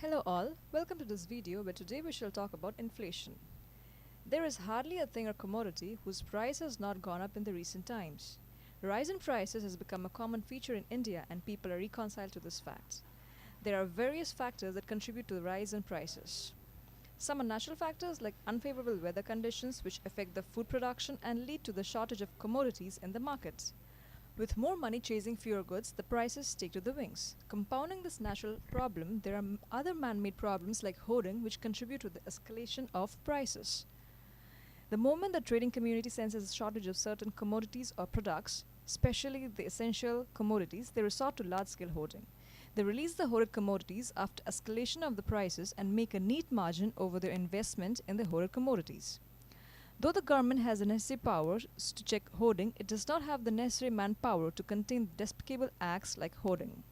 Hello all, welcome to this video where today we shall talk about inflation. There is hardly a thing or commodity whose price has not gone up in the recent times. Rise in prices has become a common feature in India and people are reconciled to this fact. There are various factors that contribute to the rise in prices. Some are natural factors like unfavorable weather conditions which affect the food production and lead to the shortage of commodities in the market. With more money chasing fewer goods, the prices take to the wings. Compounding this natural problem, there are other man-made problems like hoarding which contribute to the escalation of prices. The moment the trading community senses a shortage of certain commodities or products, especially the essential commodities, they resort to large-scale hoarding. They release the hoarded commodities after escalation of the prices and make a neat margin over their investment in the hoarded commodities. Though the government has the necessary powers to check hoarding, it does not have the necessary manpower to contain despicable acts like hoarding.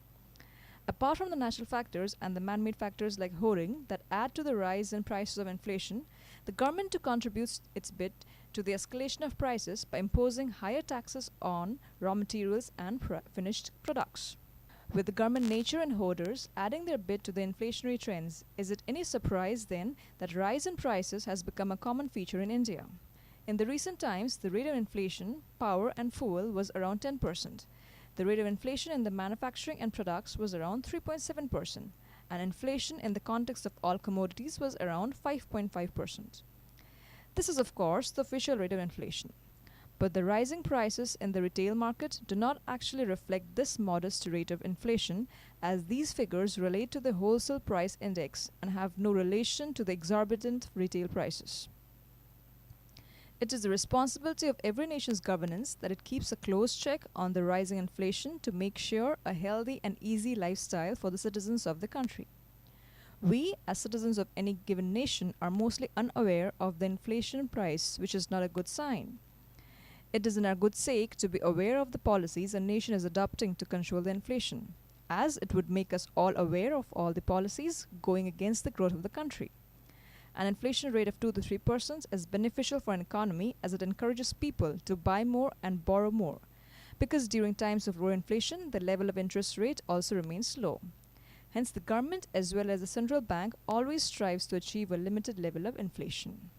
Apart from the natural factors and the man-made factors like hoarding that add to the rise in prices of inflation, the government too contributes its bit to the escalation of prices by imposing higher taxes on raw materials and finished products. With the government nature and hoarders adding their bit to the inflationary trends, is it any surprise then that rise in prices has become a common feature in India? In the recent times, the rate of inflation, power and fuel was around 10%. The rate of inflation in the manufacturing and products was around 3.7%, and inflation in the context of all commodities was around 5.5%. This is of course the official rate of inflation. But the rising prices in the retail market do not actually reflect this modest rate of inflation, as these figures relate to the wholesale price index and have no relation to the exorbitant retail prices. It is the responsibility of every nation's governance that it keeps a close check on the rising inflation to make sure a healthy and easy lifestyle for the citizens of the country. We, as citizens of any given nation, are mostly unaware of the inflation price, which is not a good sign. It is in our good sake to be aware of the policies a nation is adopting to control the inflation, as it would make us all aware of all the policies going against the growth of the country. An inflation rate of 2 to 3% is beneficial for an economy as it encourages people to buy more and borrow more, because during times of low inflation, the level of interest rate also remains low. Hence, the government as well as the central bank always strives to achieve a limited level of inflation.